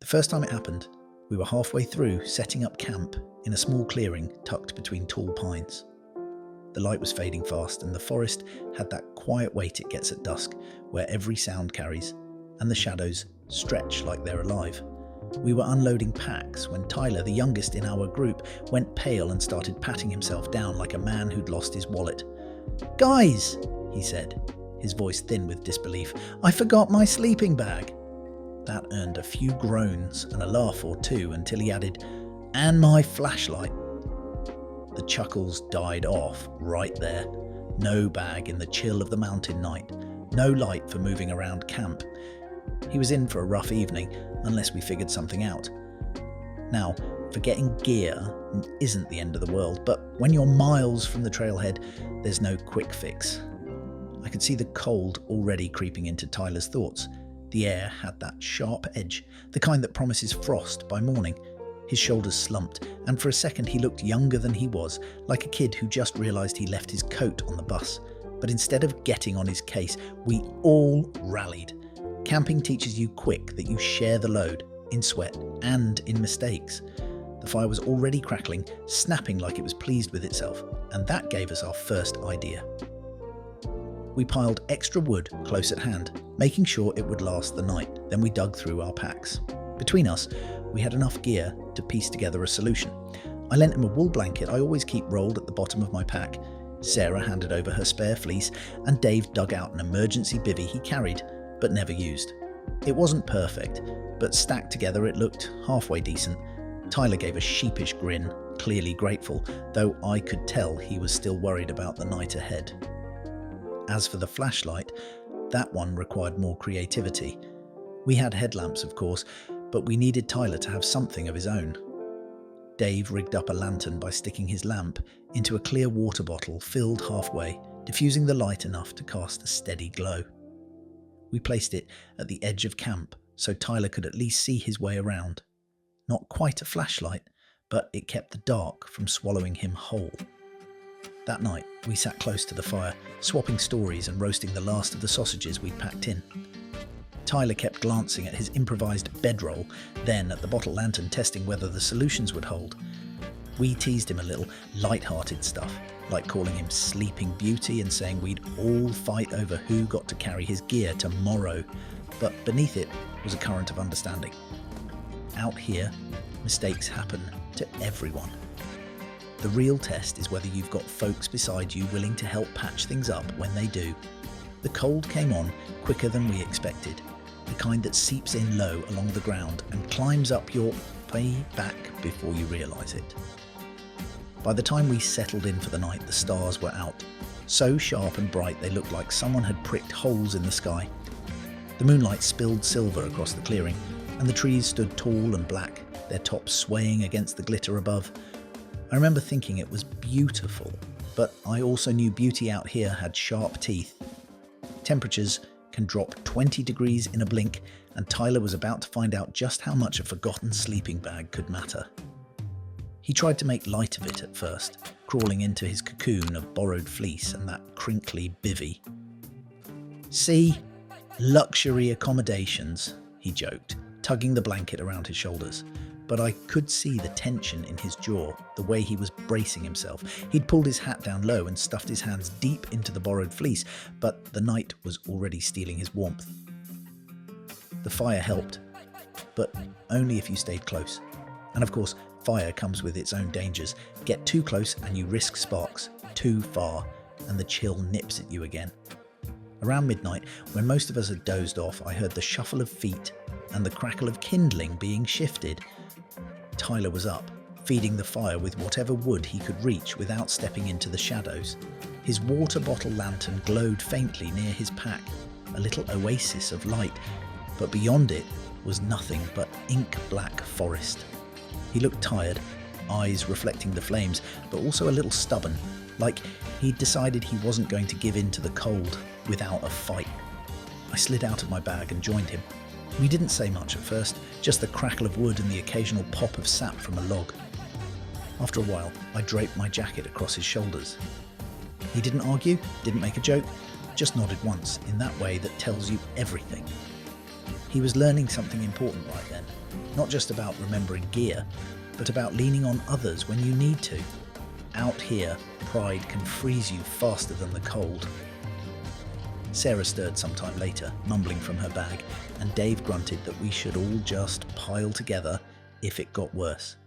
The first time it happened, we were halfway through setting up camp in a small clearing tucked between tall pines. The light was fading fast, and the forest had that quiet weight it gets at dusk, where every sound carries, and the shadows stretch like they're alive. We were unloading packs when Tyler, the youngest in our group, went pale and started patting himself down like a man who'd lost his wallet. "Guys," he said, his voice thin with disbelief, "I forgot my sleeping bag." That earned a few groans and a laugh or two until he added, "And my flashlight." The chuckles died off right there. No bag in the chill of the mountain night. No light for moving around camp. He was in for a rough evening, unless we figured something out. Now, forgetting gear isn't the end of the world, but when you're miles from the trailhead, there's no quick fix. I could see the cold already creeping into Tyler's thoughts. The air had that sharp edge, the kind that promises frost by morning. His shoulders slumped, and for a second he looked younger than he was, like a kid who just realised he left his coat on the bus. But instead of getting on his case, we all rallied. Camping teaches you quick that you share the load, in sweat and in mistakes. The fire was already crackling, snapping like it was pleased with itself, and that gave us our first idea. We piled extra wood close at hand, making sure it would last the night. Then we dug through our packs. Between us, we had enough gear to piece together a solution. I lent him a wool blanket I always keep rolled at the bottom of my pack. Sarah handed over her spare fleece, and Dave dug out an emergency bivvy he carried, but never used. It wasn't perfect, but stacked together it looked halfway decent. Tyler gave a sheepish grin, clearly grateful, though I could tell he was still worried about the night ahead. As for the flashlight, that one required more creativity. We had headlamps, of course, but we needed Tyler to have something of his own. Dave rigged up a lantern by sticking his lamp into a clear water bottle filled halfway, diffusing the light enough to cast a steady glow. We placed it at the edge of camp so Tyler could at least see his way around. Not quite a flashlight, but it kept the dark from swallowing him whole. That night, we sat close to the fire, swapping stories and roasting the last of the sausages we'd packed in. Tyler kept glancing at his improvised bedroll, then at the bottle lantern, testing whether the solutions would hold. We teased him a little, light-hearted stuff, like calling him Sleeping Beauty and saying we'd all fight over who got to carry his gear tomorrow, but beneath it was a current of understanding. Out here, mistakes happen to everyone. The real test is whether you've got folks beside you willing to help patch things up when they do. The cold came on quicker than we expected, the kind that seeps in low along the ground and climbs up your way back before you realise it. By the time we settled in for the night, the stars were out, so sharp and bright they looked like someone had pricked holes in the sky. The moonlight spilled silver across the clearing, and the trees stood tall and black, their tops swaying against the glitter above. I remember thinking it was beautiful, but I also knew beauty out here had sharp teeth. Temperatures can drop 20 degrees in a blink, and Tyler was about to find out just how much a forgotten sleeping bag could matter. He tried to make light of it at first, crawling into his cocoon of borrowed fleece and that crinkly bivvy. "See? Luxury accommodations," he joked, tugging the blanket around his shoulders. But I could see the tension in his jaw, the way he was bracing himself. He'd pulled his hat down low and stuffed his hands deep into the borrowed fleece, but the night was already stealing his warmth. The fire helped, but only if you stayed close. And of course, fire comes with its own dangers. Get too close and you risk sparks. Too far, and the chill nips at you again. Around midnight, when most of us had dozed off, I heard the shuffle of feet and the crackle of kindling being shifted. Tyler was up, feeding the fire with whatever wood he could reach without stepping into the shadows. His water bottle lantern glowed faintly near his pack, a little oasis of light, but beyond it was nothing but ink-black forest. He looked tired, eyes reflecting the flames, but also a little stubborn, like he'd decided he wasn't going to give in to the cold without a fight. I slid out of my bag and joined him. We didn't say much at first, just the crackle of wood and the occasional pop of sap from a log. After a while, I draped my jacket across his shoulders. He didn't argue, didn't make a joke, just nodded once in that way that tells you everything. He was learning something important right then. Not just about remembering gear, but about leaning on others when you need to. Out here, pride can freeze you faster than the cold. Sarah stirred sometime later, mumbling from her bag, and Dave grunted that we should all just pile together if it got worse.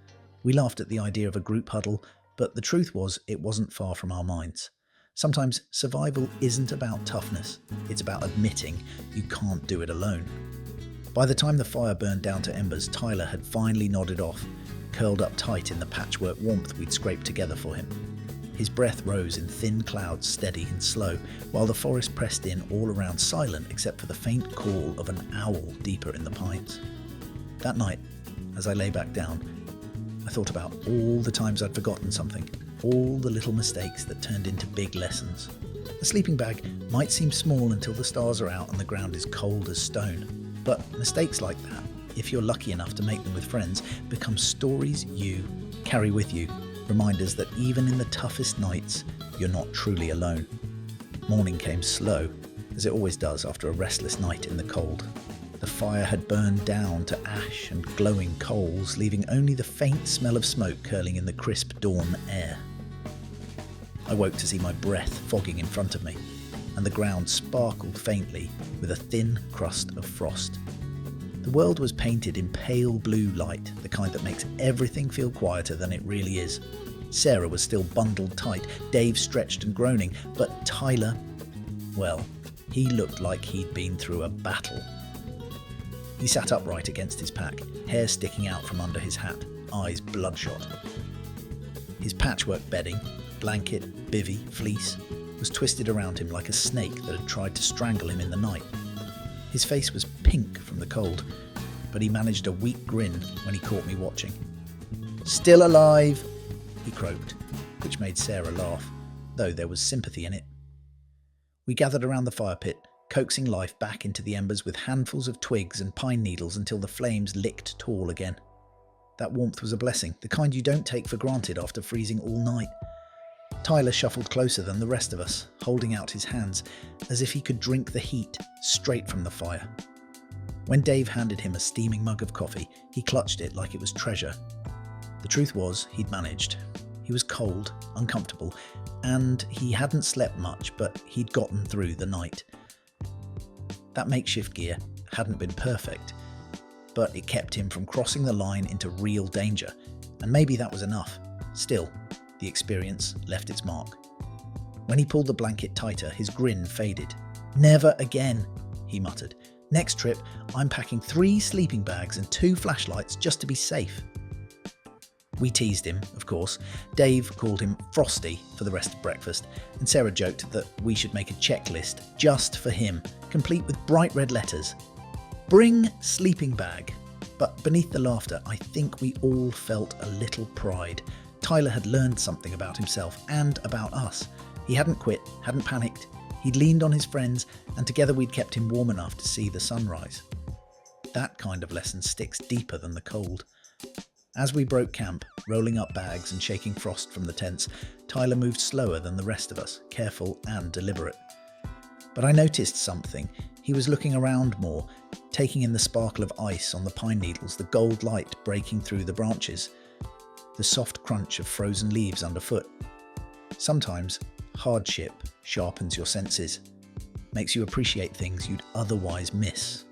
We laughed at the idea of a group huddle, but the truth was it wasn't far from our minds. Sometimes survival isn't about toughness, it's about admitting you can't do it alone. By the time the fire burned down to embers, Tyler had finally nodded off, curled up tight in the patchwork warmth we'd scraped together for him. His breath rose in thin clouds, steady and slow, while the forest pressed in all around, silent except for the faint call of an owl deeper in the pines. That night, as I lay back down, I thought about all the times I'd forgotten something, all the little mistakes that turned into big lessons. A sleeping bag might seem small until the stars are out and the ground is cold as stone. But mistakes like that, if you're lucky enough to make them with friends, become stories you carry with you, reminders that even in the toughest nights, you're not truly alone. Morning came slow, as it always does after a restless night in the cold. The fire had burned down to ash and glowing coals, leaving only the faint smell of smoke curling in the crisp dawn air. I woke to see my breath fogging in front of me, and the ground sparkled faintly with a thin crust of frost. The world was painted in pale blue light, the kind that makes everything feel quieter than it really is. Sarah was still bundled tight, Dave stretched and groaning, but Tyler, well, he looked like he'd been through a battle. He sat upright against his pack, hair sticking out from under his hat, eyes bloodshot. His patchwork bedding, blanket, bivvy, fleece, was twisted around him like a snake that had tried to strangle him in the night. His face was pink from the cold, but he managed a weak grin when he caught me watching. "Still alive," he croaked, which made Sarah laugh, though there was sympathy in it. We gathered around the fire pit, coaxing life back into the embers with handfuls of twigs and pine needles until the flames licked tall again. That warmth was a blessing, the kind you don't take for granted after freezing all night. Tyler shuffled closer than the rest of us, holding out his hands as if he could drink the heat straight from the fire. When Dave handed him a steaming mug of coffee, he clutched it like it was treasure. The truth was, he'd managed. He was cold, uncomfortable, and he hadn't slept much, but he'd gotten through the night. That makeshift gear hadn't been perfect, but it kept him from crossing the line into real danger, and maybe that was enough. Still, the experience left its mark. When he pulled the blanket tighter, his grin faded. "Never again," he muttered. "Next trip, I'm packing 3 sleeping bags and 2 flashlights just to be safe." We teased him, of course. Dave called him Frosty for the rest of breakfast, and Sarah joked that we should make a checklist just for him, complete with bright red letters. "Bring sleeping bag." But beneath the laughter, I think we all felt a little pride. Tyler had learned something about himself and about us. He hadn't quit, hadn't panicked. He'd leaned on his friends, and together we'd kept him warm enough to see the sunrise. That kind of lesson sticks deeper than the cold. As we broke camp, rolling up bags and shaking frost from the tents, Tyler moved slower than the rest of us, careful and deliberate. But I noticed something. He was looking around more, taking in the sparkle of ice on the pine needles, the gold light breaking through the branches, the soft crunch of frozen leaves underfoot. Sometimes hardship sharpens your senses, makes you appreciate things you'd otherwise miss.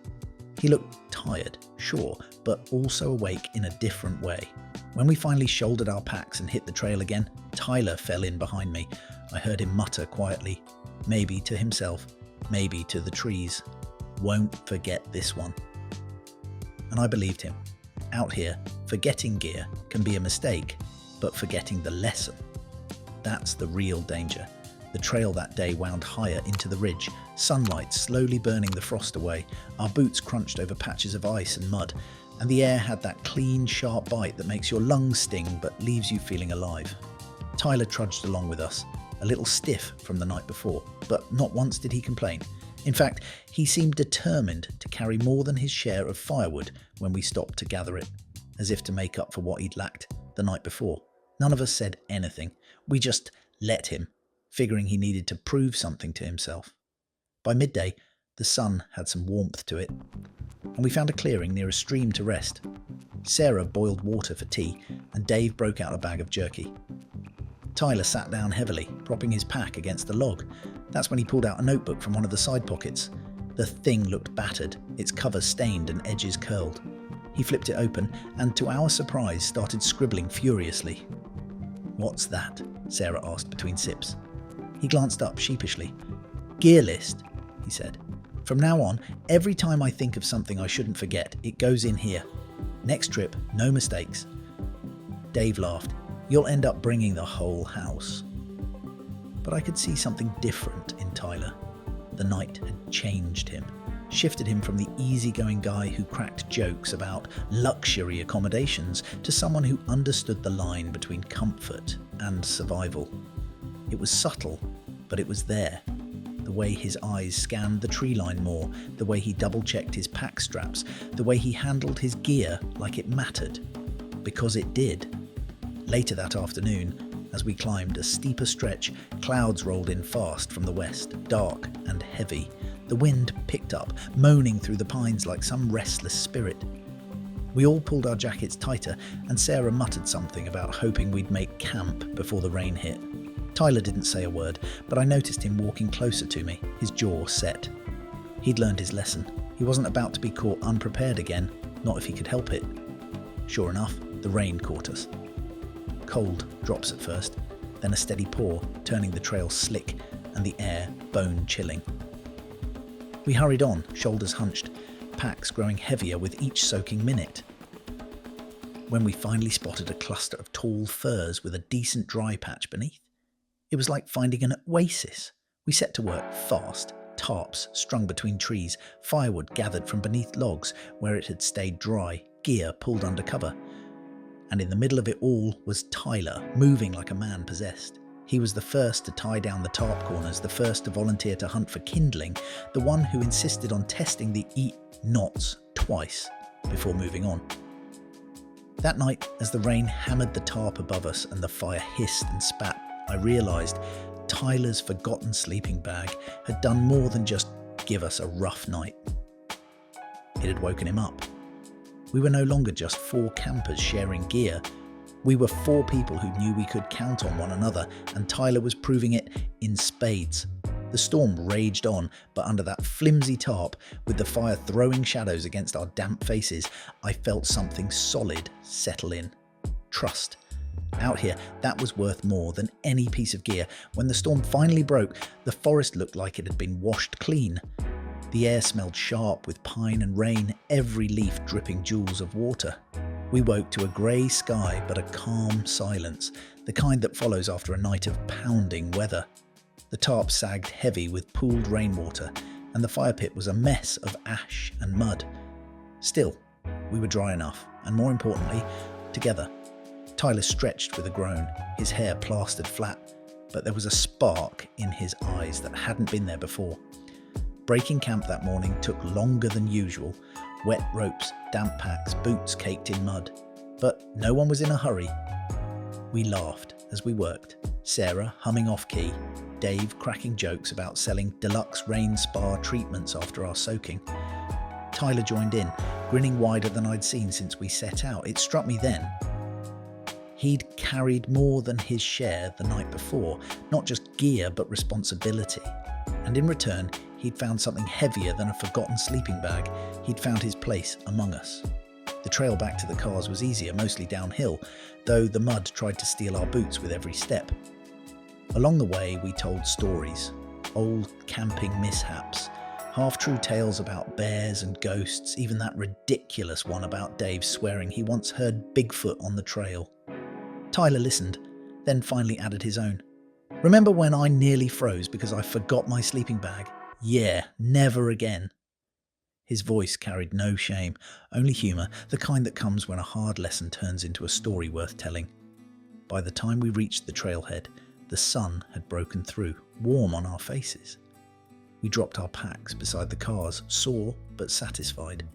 He looked tired, sure, but also awake in a different way. When we finally shouldered our packs and hit the trail again, Tyler fell in behind me. I heard him mutter quietly, maybe to himself, maybe to the trees, "Won't forget this one." And I believed him. Out here, forgetting gear can be a mistake, but forgetting the lesson, that's the real danger. The trail that day wound higher into the ridge, sunlight slowly burning the frost away. Our boots crunched over patches of ice and mud, and the air had that clean, sharp bite that makes your lungs sting but leaves you feeling alive. Tyler trudged along with us, a little stiff from the night before, but not once did he complain. In fact, he seemed determined to carry more than his share of firewood when we stopped to gather it, as if to make up for what he'd lacked the night before. None of us said anything. We just let him, figuring he needed to prove something to himself. By midday, the sun had some warmth to it, and we found a clearing near a stream to rest. Sarah boiled water for tea, and Dave broke out a bag of jerky. Tyler sat down heavily, propping his pack against the log. That's when he pulled out a notebook from one of the side pockets. The thing looked battered, its cover stained and edges curled. He flipped it open and, to our surprise, started scribbling furiously. "What's that?" Sarah asked between sips. He glanced up sheepishly. "Gear list," he said. "From now on, every time I think of something I shouldn't forget, it goes in here. Next trip, no mistakes." Dave laughed. "You'll end up bringing the whole house." But I could see something different in Tyler. The night had changed him, shifted him from the easygoing guy who cracked jokes about luxury accommodations to someone who understood the line between comfort and survival. It was subtle, but it was there. The way his eyes scanned the tree line more, the way he double-checked his pack straps, the way he handled his gear like it mattered. Because it did. Later that afternoon, as we climbed a steeper stretch, clouds rolled in fast from the west, dark and heavy. The wind picked up, moaning through the pines like some restless spirit. We all pulled our jackets tighter, and Sarah muttered something about hoping we'd make camp before the rain hit. Tyler didn't say a word, but I noticed him walking closer to me, his jaw set. He'd learned his lesson. He wasn't about to be caught unprepared again, not if he could help it. Sure enough, the rain caught us. Cold drops at first, then a steady pour, turning the trail slick and the air bone-chilling. We hurried on, shoulders hunched, packs growing heavier with each soaking minute. When we finally spotted a cluster of tall firs with a decent dry patch beneath, it was like finding an oasis. We set to work fast, tarps strung between trees, firewood gathered from beneath logs where it had stayed dry, gear pulled under cover. And in the middle of it all was Tyler, moving like a man possessed. He was the first to tie down the tarp corners, the first to volunteer to hunt for kindling, the one who insisted on testing the knots twice before moving on. That night, as the rain hammered the tarp above us and the fire hissed and spat, I realised Tyler's forgotten sleeping bag had done more than just give us a rough night. It had woken him up. We were no longer just 4 campers sharing gear. We were 4 people who knew we could count on one another, and Tyler was proving it in spades. The storm raged on, but under that flimsy tarp, with the fire throwing shadows against our damp faces, I felt something solid settle in. Trust. Out here, that was worth more than any piece of gear. When the storm finally broke, the forest looked like it had been washed clean. The air smelled sharp with pine and rain, every leaf dripping jewels of water. We woke to a grey sky but a calm silence, the kind that follows after a night of pounding weather. The tarp sagged heavy with pooled rainwater, and the fire pit was a mess of ash and mud. Still, we were dry enough, and more importantly, together. Tyler stretched with a groan, his hair plastered flat, but there was a spark in his eyes that hadn't been there before. Breaking camp that morning took longer than usual. Wet ropes, damp packs, boots caked in mud. But no one was in a hurry. We laughed as we worked, Sarah humming off-key, Dave cracking jokes about selling deluxe rain spa treatments after our soaking. Tyler joined in, grinning wider than I'd seen since we set out. It struck me then. He'd carried more than his share the night before, not just gear but responsibility. And in return, he'd found something heavier than a forgotten sleeping bag. He'd found his place among us. The trail back to the cars was easier, mostly downhill, though the mud tried to steal our boots with every step. Along the way, we told stories, old camping mishaps, half-true tales about bears and ghosts, even that ridiculous one about Dave swearing he once heard Bigfoot on the trail. Tyler listened, then finally added his own. "Remember when I nearly froze because I forgot my sleeping bag? Yeah, never again." His voice carried no shame, only humour, the kind that comes when a hard lesson turns into a story worth telling. By the time we reached the trailhead, the sun had broken through, warm on our faces. We dropped our packs beside the cars, sore but satisfied.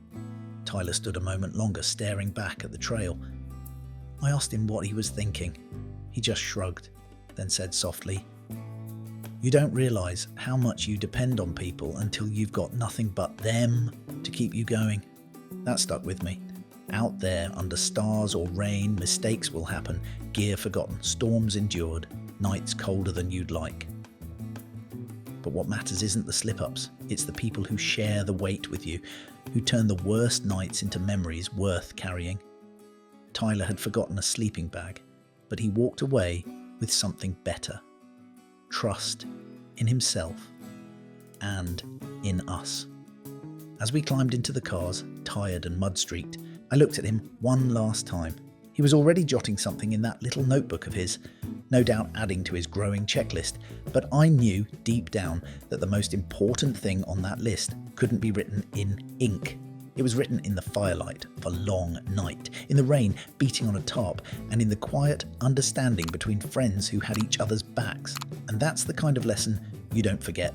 Tyler stood a moment longer, staring back at the trail. I asked him what he was thinking. He just shrugged, then said softly, "You don't realise how much you depend on people until you've got nothing but them to keep you going." That stuck with me. Out there, under stars or rain, mistakes will happen, gear forgotten, storms endured, nights colder than you'd like. But what matters isn't the slip-ups, it's the people who share the weight with you, who turn the worst nights into memories worth carrying. Tyler had forgotten a sleeping bag, but he walked away with something better. Trust in himself and in us. As we climbed into the cars, tired and mud-streaked, I looked at him one last time. He was already jotting something in that little notebook of his, no doubt adding to his growing checklist, but I knew deep down that the most important thing on that list couldn't be written in ink. It was written in the firelight of a long night, in the rain beating on a tarp, and in the quiet understanding between friends who had each other's backs. And that's the kind of lesson you don't forget.